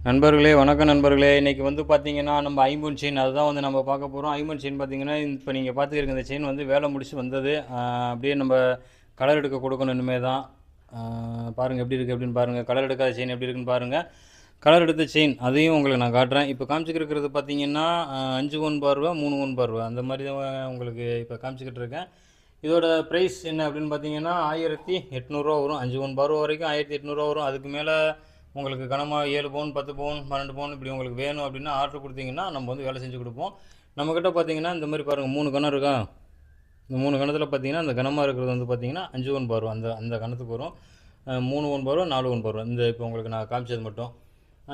நண்பர்களே வணக்கம் நண்பர்களே. இன்றைக்கி வந்து பார்த்தீங்கன்னா நம்ம ஐம்பொன் செயின் அதுதான் வந்து நம்ம பார்க்க போகிறோம். ஐம்பொன் செயின் பார்த்தீங்கன்னா இப்போ நீங்கள் பார்த்துருக்க இந்த செயின் வந்து வேலை முடிச்சு வந்தது. அப்படியே நம்ம கலர் எடுக்க கொடுக்கணும் இனிமேல் தான். பாருங்கள் எப்படி இருக்குது அப்படின்னு பாருங்கள். கலர் எடுக்காத செயின் எப்படி இருக்குன்னு பாருங்கள். கலர் எடுத்த செயின் அதையும் உங்களுக்கு நான் காட்டுறேன். இப்போ காமிச்சிக்கிறது பார்த்தீங்கன்னா 5 ஒன் பார்வை 3 ஒன் பார்வை அந்த மாதிரி தான் உங்களுக்கு இப்போ காமிச்சிக்கிட்டு இருக்கேன். இதோட ப்ரைஸ் என்ன அப்படின்னு பார்த்தீங்கன்னா 1800 வரும். 5 ஒன் பார்வை வரைக்கும் 1800 வரும். அதுக்கு மேலே உங்களுக்கு கனமாக 7 பவுன் 10 பவுன் 12 பவுன் இப்படி உங்களுக்கு வேணும் அப்படின்னா ஆர்டர் கொடுத்தீங்கன்னா நம்ம வந்து வேலை செஞ்சு கொடுப்போம். நம்மக்கிட்ட பார்த்தீங்கன்னா இந்த மாதிரி பாருங்கள் 3 கணம் இருக்கா. இந்த 3 கணத்தில் பார்த்தீங்கன்னா இந்த கனமாக இருக்கிறது வந்து பார்த்தீங்கன்னா 5 ஒன் பார்வை அந்த அந்த கணத்துக்கு வரும். 3 ஒன் பார்வை 4 ஒன் பார்வை இந்த இப்போ உங்களுக்கு நான் காமிச்சது மட்டும்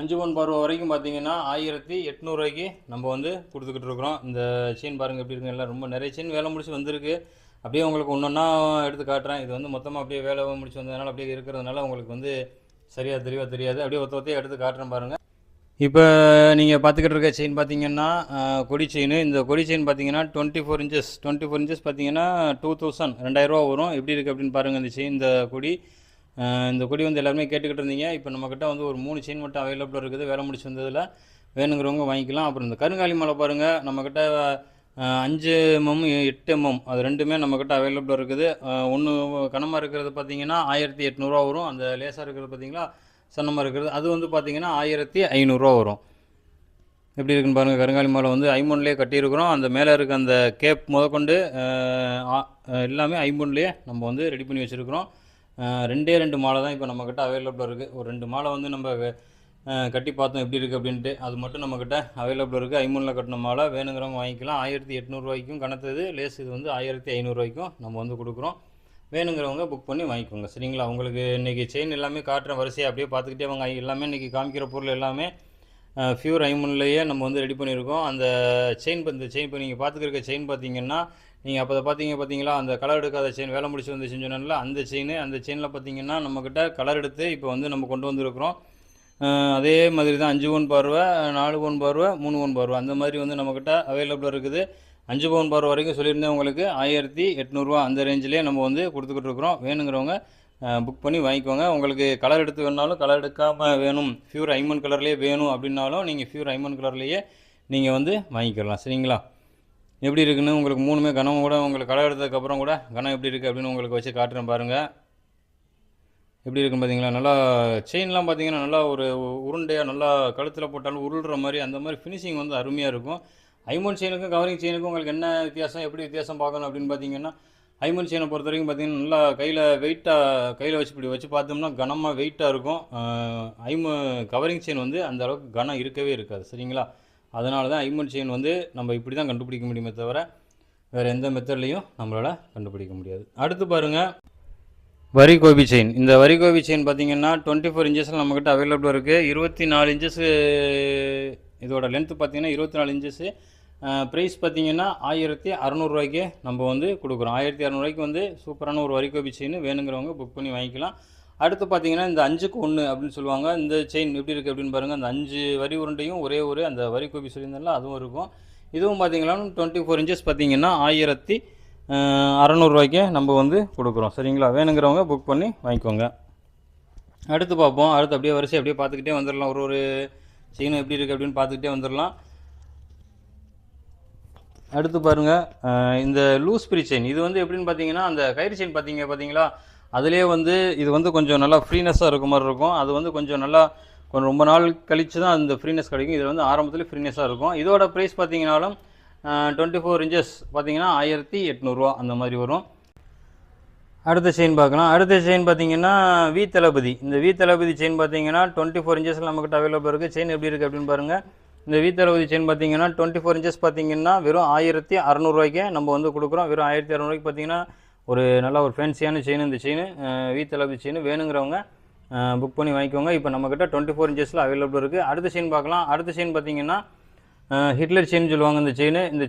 5 ஒன் பார்வை வரைக்கும் பார்த்தீங்கன்னா 1800 நம்ம வந்து கொடுத்துக்கிட்டு இருக்கிறோம். இந்த செயின் பாருங்கள் எப்படி இருக்குங்க. எல்லாம் ரொம்ப நிறைய செயின் வேலை முடிச்சு வந்திருக்கு. அப்படியே உங்களுக்கு ஒன்றா எடுத்து காட்டுறேன். இது வந்து மொத்தமாக அப்படியே வேலை முடிச்சு வந்ததுனால அப்படியே இருக்கிறதுனால உங்களுக்கு வந்து சரியாக தெளிவாக தெரியாது. அப்படியே ஒத்தையாக எடுத்து காட்டுறேன் பாருங்கள். இப்போ நீங்கள் பார்த்துக்கிட்டு இருக்க செயின் பார்த்தீங்கன்னா கொடி செயின். இந்த கொடி செயின் பார்த்தீங்கன்னா 24 இன்ச்சஸ் 24 இன்ச்சஸ் பார்த்தீங்கன்னா 2000 வரும். எப்படி இருக்குது அப்படின்னு பாருங்கள். இந்த செயின் இந்த கொடி வந்து எல்லாருமே கேட்டுக்கிட்டு இருந்தீங்க. இப்போ நம்மக்கிட்ட வந்து ஒரு 3 செயின் மட்டும் அவைலபிளாக இருக்குது. வேலை முடிச்சு வந்ததில் வேணுங்கிறவங்க வாங்கிக்கலாம். அப்புறம் இந்த கருங்காலி மாலை பாருங்கள். நம்மக்கிட்ட 5 mm 8 mm அது ரெண்டுமே நம்மக்கிட்ட அவைலபிளாக இருக்குது. ஒன்று கனமாக இருக்கிறது பார்த்தீங்கன்னா 1800 வரும். அந்த லேசாக இருக்கிறது பார்த்தீங்களா சன்னமாக இருக்கிறது அது வந்து பார்த்தீங்கன்னா 1500 வரும். எப்படி இருக்குன்னு பாருங்கள். கருங்காலி மாலை வந்து ஐம்பொன்லேயே கட்டியிருக்கிறோம். அந்த மேலே இருக்க அந்த கேப் முதற்கொண்டு எல்லாமே ஐம்பொன்லேயே நம்ம வந்து ரெடி பண்ணி வச்சுருக்கிறோம். 2 மாலை தான் இப்போ நம்மக்கிட்ட அவைலபிளாக இருக்குது. ஒரு 2 மாலை வந்து நம்ம கட்டி பார்த்தோம் எப்படி இருக்குது அப்படின்ட்டு. அது மட்டும் நம்மக்கிட்ட அவைலபிள் இருக்குது. ஐம்பொன்னில் கட்டின மாலை வேணுங்கிறவங்க வாங்கிக்கலாம். 1800 கணத்தது லேஸ். இது வந்து 1500 நம்ம வந்து கொடுக்குறோம். வேணுங்கிறவங்க புக் பண்ணி வாங்கிக்கோங்க. சரிங்களா. உங்களுக்கு இன்றைக்கி செயின் எல்லாமே காட்டுற வரிசையாக அப்படியே பார்த்துக்கிட்டே வாங்க. எல்லாமே இன்றைக்கி காமிக்கிற பொருள் எல்லாமே ஃபியூர் ஐம்பொன்லேயே நம்ம வந்து ரெடி பண்ணியிருக்கோம். அந்த செயின் இந்த செயின் இப்போ நீங்கள் பார்த்துக்கிற செயின் பார்த்தீங்கன்னா நீங்கள் அப்போ பார்த்தீங்களா அந்த கலர் எடுக்காத செயின் வேலை முடிச்சு வந்து செஞ்சோன்னால அந்த செயினில் பார்த்தீங்கன்னா நம்மக்கிட்ட கலர் எடுத்து இப்போ வந்து நம்ம கொண்டு வந்திருக்கிறோம். அதே மாதிரி தான் 5 ஒன் பார்வை 4 ஒன் பார்வை 3 ஒன் பார்வை அந்த மாதிரி வந்து நம்மக்கிட்ட அவைலபிளாக இருக்குது. 5 பவுன் பார்வை வரைக்கும் சொல்லியிருந்தேன் உங்களுக்கு 1800 அந்த ரேஞ்சிலே நம்ம வந்து கொடுத்துக்கிட்டு இருக்கிறோம். வேணுங்கிறவங்க புக் பண்ணி வாங்கிக்கோங்க. உங்களுக்கு கலர் எடுத்து வேணுனாலும் கலர் எடுக்காமல் வேணும் ஃபியூர் ஐம்பன் கலர்லேயே வேணும் அப்படின்னாலும் நீங்கள் ஃபியூர் ஐம்பன் கலர்லேயே நீங்கள் வந்து வாங்கிக்கலாம். சரிங்களா. எப்படி இருக்குன்னு உங்களுக்கு 3மே கனம் கூட உங்களுக்கு கலர் எடுத்ததுக்கப்புறம் கூட கனம் எப்படி இருக்குது அப்படின்னு உங்களுக்கு வச்சு காட்டுறேன் பாருங்கள். எப்படி இருக்குன்னு பார்த்தீங்களா. நல்லா செயின்லாம் பார்த்தீங்கன்னா நல்லா ஒரு உருண்டையாக நல்லா கழுத்தில் போட்டாலும் உருள்ற மாதிரி அந்த மாதிரி ஃபினிஷிங் வந்து அருமையாக இருக்கும். ஐம்பொன் செயினுக்கும் கவரிங் செயினுக்கும் உங்களுக்கு என்ன வித்தியாசம் எப்படி வித்தியாசம் பார்க்கணும் அப்படின்னு பார்த்தீங்கன்னா ஐம்பொன் செயினை பொறுத்த வரைக்கும் பார்த்தீங்கன்னா நல்லா கையில் வச்சு இப்படி வச்சு பார்த்தோம்னா கனமாக வெயிட்டாக இருக்கும். கவரிங் செயின் வந்து அந்த அளவுக்கு கனம் இருக்கவே இருக்காது. சரிங்களா. அதனால தான் ஐம்பொன் செயின் வந்து நம்ம இப்படி தான் கண்டுபிடிக்க முடியுமே தவிர வேறு எந்த மெத்தட்லேயும் நம்மளால் கண்டுபிடிக்க முடியாது. அடுத்து பாருங்கள் வரி கோபி செயின். இந்த வரி கோபி செயின் பார்த்தீங்கன்னா 24 இன்ச்சஸில் நம்மக்கிட்ட அவைலபிளாக இருக்குது. 24 இன்ச்சஸு இதோட லென்த்து பார்த்தீங்கன்னா 24 இன்ச்சஸு. ப்ரைஸ் பார்த்தீங்கன்னா 1600 நம்ம வந்து கொடுக்குறோம். 1600 வந்து சூப்பரான ஒரு வரி கோபி செயின் வேணுங்கிறவங்க புக் பண்ணி வாங்கிக்கலாம். அடுத்து பார்த்தீங்கன்னா இந்த 5க்கு 1 அப்படின்னு சொல்லுவாங்க. இந்த செயின் எப்படி இருக்குது அப்படின்னு பாருங்கள். அந்த 5 வரி உருண்டையும் ஒரே ஒரு அந்த வரி கோபி சொல்லியிருந்தாலும் அதுவும் இருக்கும். இதுவும் பார்த்தீங்கன்னா 24 இன்ச்சஸ் பார்த்தீங்கன்னா 1600 நம்ம வந்து கொடுக்குறோம். சரிங்களா. வேணுங்கிறவங்க புக் பண்ணி வாங்கிக்கோங்க. அடுத்து பார்ப்போம். அடுத்து அப்படியே வரிசை அப்படியே பார்த்துக்கிட்டே வந்துடலாம். ஒரு செயினும் எப்படி இருக்குது அப்படின்னு பார்த்துக்கிட்டே வந்துடலாம். அடுத்து பாருங்கள் இந்த லூஸ் ஃப்ரீ செயின். இது வந்து எப்படின்னு பார்த்தீங்கன்னா அந்த கயிறு செயின் பார்த்தீங்களா அதிலே வந்து இது வந்து கொஞ்சம் நல்லா ஃப்ரீனஸ்ஸாக இருக்க மாதிரி இருக்கும். அது வந்து கொஞ்சம் நல்லா ரொம்ப நாள் கழித்து தான் அந்த ஃப்ரீனஸ் கிடைக்கும். இது வந்து ஆரம்பத்தில் ஃப்ரீனஸ்ஸாக இருக்கும். இதோட ப்ரைஸ் பார்த்தீங்கன்னாலும் 24 இன்ச்சஸ் பார்த்தீங்கன்னா 1800 அந்த மாதிரி வரும். அடுத்த செயின் பார்க்கலாம். அடுத்த செயின் பார்த்தீங்கன்னா வி தளபதி. இந்த வி தளபதி செயின் பார்த்தீங்கன்னா 24 இன்ச்சஸில் நம்மக்கிட்ட அவைலபிளாக இருக்குது. செயின் எப்படி இருக்குது அப்படின்னு பாருங்கள். இந்த வி தளபதி செயின் பார்த்தீங்கன்னா 24 இன்ச்சஸ் பார்த்தீங்கன்னா வெறும் 1600 நம்ம வந்து கொடுக்குறோம். வெறும் 1600 பார்த்தீங்கன்னா ஒரு நல்ல ஒரு ஃபேன்சியான செயின். இந்த செயின் வி தளபதி செயின் வேணுங்கிறவங்க புக் பண்ணி வாங்கிக்கோங்க. இப்போ நம்மக்கிட்ட 24 இன்ச்சஸில் அவைலபிளாக இருக்குது. அடுத்த செயின் பார்க்கலாம். அடுத்த செயின் பார்த்தீங்கன்னா ஹிட்லர் செயின் சொல்லுவாங்க. இந்த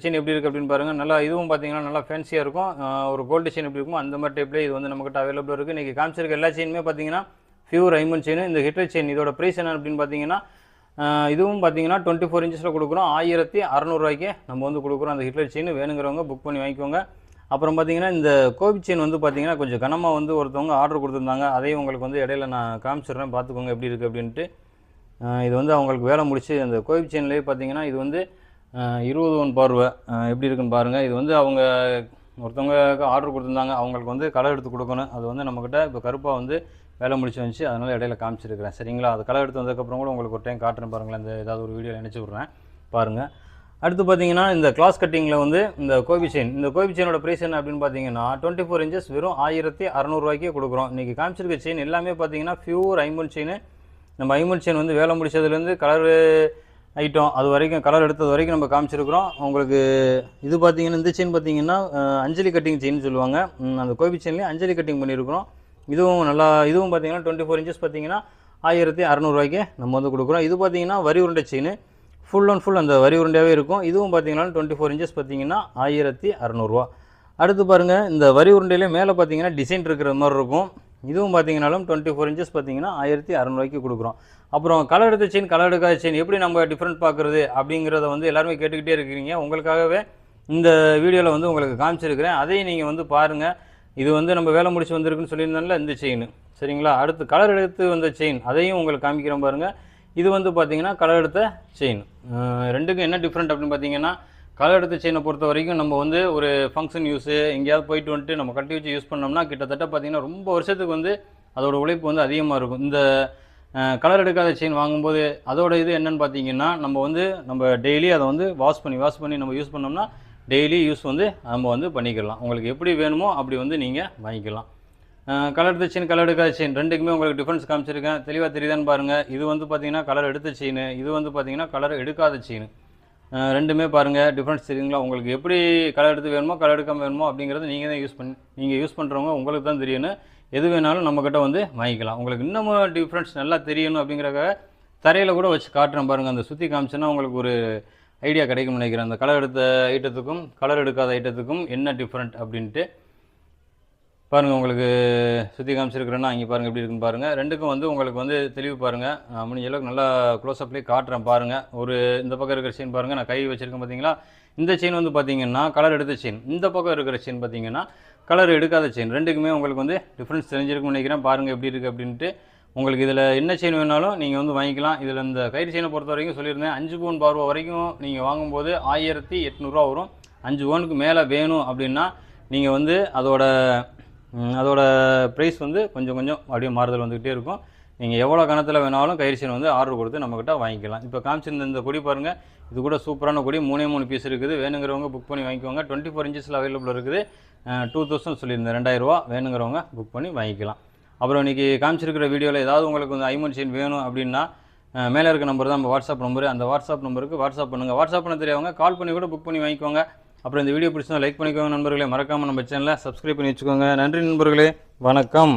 செயின் எப்படி இருக்குது அப்படின்னு பாருங்கள். நல்லா இதுவும் பார்த்தீங்கன்னா நல்லா ஃபேன்சியாக இருக்கும். ஒரு கோல்டு செயின் எப்படி இருக்குமோ அந்த மாதிரி டைப்லேயே இது வந்து நம்மக்கிட்ட அவைலபிளாக இருக்குது. இன்றைக்கி காமிச்சிருக்க எல்லா செயினுமே பார்த்தீங்கன்னா ஃபியூர் ஐம்பன் செயின். இந்த ஹிட்லர் செயின் இதோட ப்ரைஸ் என்ன அப்படின்னு பார்த்தீங்கன்னா இதுவும் பார்த்தீங்கன்னா 24 இன்ச்சஸில் கொடுக்குறோம். 1600 நம்ம வந்து கொடுக்குறோம். அந்த ஹிட்லர் செயின் வேணுங்கிறவங்க புக் பண்ணி வாங்கிக்கோங்க. அப்புறம் பார்த்தீங்கன்னா இந்த கோபி செயின் வந்து பார்த்தீங்கன்னா கொஞ்சம் கனமாக வந்து ஒருத்தவங்க ஆர்டர் கொடுத்துருந்தாங்க. அதையும் உங்களுக்கு வந்து இடையில நான் காமிச்சிடுறேன் பார்த்துக்கோங்க எப்படி இருக்குது அப்படின்ட்டு. இது வந்து அவங்களுக்கு வேலை முடிச்சு அந்த கோவில் செயின்லேயே பார்த்தீங்கன்னா இது வந்து 20 பார்வை எப்படி இருக்குன்னு பாருங்கள். இது வந்து அவங்க ஒருத்தவங்க ஆர்டர் கொடுத்துருந்தாங்க, அவங்களுக்கு வந்து கலர் எடுத்து கொடுக்கணும். அது வந்து நம்மக்கிட்ட இப்போ கருப்பாக வந்து வேலை முடிச்சு வந்துச்சு, அதனால் இடையில காமிச்சிருக்கிறேன். சரிங்களா, அது கலர் எடுத்து வந்ததுக்கப்புறம் கூட உங்களுக்கு ஒரு டைம் காட்டுறேன் பாருங்களேன். இந்த ஏதாவது ஒரு வீடியோ நினச்சி விட்றேன் பாருங்கள். அடுத்து பார்த்தீங்கன்னா இந்த கிளாஸ் கட்டிங்கில் வந்து இந்த கோபி செயின், இந்த கோபி செயினோட ப்ரைஸ் என்ன அப்படின்னு பார்த்தீங்கன்னா 24 இன்ச்சஸ் வெறும் 1600 ரூபாய்க்கே கொடுக்குறோம். இன்றைக்கி காமிச்சிருக்க செயின் எல்லாமே பார்த்தீங்கன்னா பியூர் ஐம்பொன் செயின். நம்ம ஐம்பொன் செயின் வந்து வேலை முடிச்சதுலேருந்து கலர் ஐட்டம் அது வரைக்கும் கலர் எடுத்தது வரைக்கும் நம்ம காமிச்சிருக்கிறோம். உங்களுக்கு இது பார்த்தீங்கன்னா இந்த செயின் பார்த்தீங்கன்னா அஞ்சலி கட்டிங் செயின் சொல்லுவாங்க. அந்த கோபி செயின்லேயே அஞ்சலி கட்டிங் பண்ணியிருக்கிறோம். இதுவும் நல்லா, இதுவும் பார்த்தீங்கன்னா 24 இன்ச்சஸ் பார்த்தீங்கன்னா 1600 ரூபாய்க்கு நம்ம வந்து கொடுக்குறோம். இது பார்த்தீங்கன்னா வரி உருண்டை செயின், ஃபுல் அண்ட் ஃபுல் அந்த வரி உருண்டையாகவே இருக்கும். இதுவும் பார்த்தீங்கன்னா 24 இன்ச்சஸ் பார்த்தீங்கன்னா 1600 ரூபா. அடுத்து பாருங்கள், இந்த வரி உருண்டையிலே மேலே பார்த்தீங்கன்னா டிசைன் இருக்கிற மாதிரி இருக்கும். இதுவும் பார்த்தீங்கன்னாலும் 24 இன்ச்சஸ் பார்த்தீங்கன்னா 1600 ரூபாய்க்கு கொடுக்குறோம். அப்புறம் கலர் எடுத்த செயின், கலர் எடுக்காத செயின் எப்படி நம்ம டிஃப்ரெண்ட் பார்க்குறது அப்படிங்கிறத வந்து எல்லாருமே கேட்டுக்கிட்டே இருக்கிறீங்க. உங்களுக்காகவே இந்த வீடியோவில் வந்து உங்களுக்கு காமிச்சிருக்கிறேன், அதையும் நீங்கள் வந்து பாருங்கள். இது வந்து நம்ம வேலை முடிச்சு வந்திருக்குன்னு சொல்லியிருந்தால இந்த செயின். சரிங்களா, அடுத்து கலர் எடுத்து வந்த செயின் அதையும் உங்களுக்கு காமிக்கிறேன் பாருங்கள். இது வந்து பார்த்தீங்கன்னா கலர் எடுத்த செயின். ரெண்டுக்கும் என்ன டிஃப்ரெண்ட் அப்படின்னு பார்த்தீங்கன்னா, கலர் எடுத்த செயினை பொறுத்த வரைக்கும் நம்ம வந்து ஒரு ஃபங்க்ஷன் யூஸு எங்கேயாவது போயிட்டு வந்துட்டு நம்ம கட்டி வச்சு யூஸ் பண்ணோம்னா கிட்டத்தட்ட பார்த்தீங்கன்னா ரொம்ப வருஷத்துக்கு வந்து அதோட உழைப்பு வந்து அதிகமாக இருக்கும். இந்த கலர் எடுக்காத செயின் வாங்கும்போது அதோட இது என்னென்னு பார்த்தீங்கன்னா, நம்ம டெய்லி அதை வந்து வாஷ் பண்ணி நம்ம யூஸ் பண்ணோம்னா டெய்லி யூஸ் வந்து நம்ம வந்து பண்ணிக்கலாம். உங்களுக்கு எப்படி வேணுமோ அப்படி வந்து நீங்கள் வாங்கிக்கலாம். கலர் எடுத்த செயின், கலர் எடுக்காத செயின் ரெண்டுக்குமே உங்களுக்கு டிஃப்ரென்ஸ் காமிச்சிருக்கேன். தெளிவாக தெரியுதான்னு பாருங்கள். இது வந்து பார்த்தீங்கன்னா கலர் எடுத்த செயின், இது வந்து பார்த்தீங்கன்னா கலர் எடுக்காத செயின். ரெண்டுமே பாருங்கள் டிஃப்ரென்ஸ் தெரியுங்களா. உங்களுக்கு எப்படி கலர் எடுத்து வேணுமோ கலர் எடுக்காமல் வேணுமோ அப்படிங்கிறது நீங்கள் தான் நீங்கள் யூஸ் பண்ணுறவங்க உங்களுக்கு தான் தெரியணும். எது வேணாலும் நம்மக்கிட்ட வந்து வாங்கிக்கலாம். உங்களுக்கு இன்னமும் டிஃப்ரென்ஸ் நல்லா தெரியணும் அப்படிங்கிறக்காக தரையில் கூட வச்சு காட்டுறேன் பாருங்கள். அந்த சுற்றி காமிச்சேன்னா உங்களுக்கு ஒரு ஐடியா கிடைக்கும்னு நினைக்கிறேன். அந்த கலர் எடுத்த ஐட்டத்துக்கும் கலர் எடுக்காத ஐட்டத்துக்கும் என்ன டிஃப்ரெண்ட் அப்படின்ட்டு பாருங்கள். உங்களுக்கு சுற்றி காமிச்சிருக்கிறேன்னா இங்கே பாருங்கள் எப்படி இருக்குன்னு பாருங்கள். ரெண்டுக்கும் வந்து உங்களுக்கு வந்து தெளிவு பாருங்கள். முடிஞ்ச அளவுக்கு நல்லா க்ளோஸ்அப்லேயே காட்டுறேன் பாருங்கள். ஒரு இந்த பக்கம் இருக்கிற செயின் பாருங்கள், நான் கை வச்சுருக்கேன் பார்த்தீங்களா. இந்த செயின் வந்து பார்த்தீங்கன்னா கலர் எடுத்த செயின், இந்த பக்கம் இருக்கிற செயின் பார்த்தீங்கன்னா கலர் எடுக்காத செயின். ரெண்டுக்குமே உங்களுக்கு வந்து டிஃப்ரென்ஸ் தெரிஞ்சிருக்குன்னு நினைக்கிறேன். பாருங்கள் எப்படி இருக்குது அப்படின்ட்டு. உங்களுக்கு இதில் என்ன செயின் வேணாலும் நீங்கள் வந்து வாங்கிக்கலாம். இதில் இந்த கயிறு செயினை பொறுத்த வரைக்கும் சொல்லியிருந்தேன் 5 பவுன் பார்வை வரைக்கும் நீங்கள் வாங்கும்போது 1800 ரூபா வரும். 5 பவுனுக்கு மேலே வேணும் அப்படின்னா நீங்கள் வந்து அதோட ப்ரைஸ் வந்து கொஞ்சம் அப்படியே மாறுதல் வந்துக்கிட்டே இருக்கும். நீங்கள் எவ்வளோ கணத்தில் வேணாலும் கயிறு செயின் வந்து ஆர்டர் கொடுத்து நம்மக்கிட்ட வாங்கிக்கலாம். இப்போ காமிச்சிருந்த இந்த கொடி பாருங்கள், இது கூட சூப்பரான கொடி. 3 பீஸ் இருக்குது. வேணுங்கிறவங்க புக் பண்ணி வாங்கிக்கோங்க. 24 இன்ச்சஸில் அவைலபிள் இருக்குது. 2000 சொல்லியிருந்தேன், 2000 ரூபா. வேணுங்கிறவங்க புக் பண்ணி வாங்கிக்கலாம். அப்புறம் இன்றைக்கி காமிச்சிருக்கிற வீடியோவில் ஏதாவது உங்களுக்கு வந்து ஐம்பொன் செயின் வேணும் அப்படின்னா மேலே இருக்க நம்பர் தான் நம்ம வாட்ஸ்அப் நம்பரு. அந்த வாட்ஸ்அப் நம்பருக்கு வாட்ஸ்அப் பண்ணுங்கள். வாட்ஸ்அப் பண்ண தெரியவங்க கால் பண்ணி கூட புக் பண்ணி வாங்கிக்கோங்க. அப்புறம் இந்த வீடியோ பிடிச்சா லைக் பண்ணிக்கோங்க நண்பர்களே. மறக்காமல் நம்ம சேனலை சப்ஸ்கிரைப் பண்ணி வச்சுக்கோங்க. நன்றி நண்பர்களே, வணக்கம்.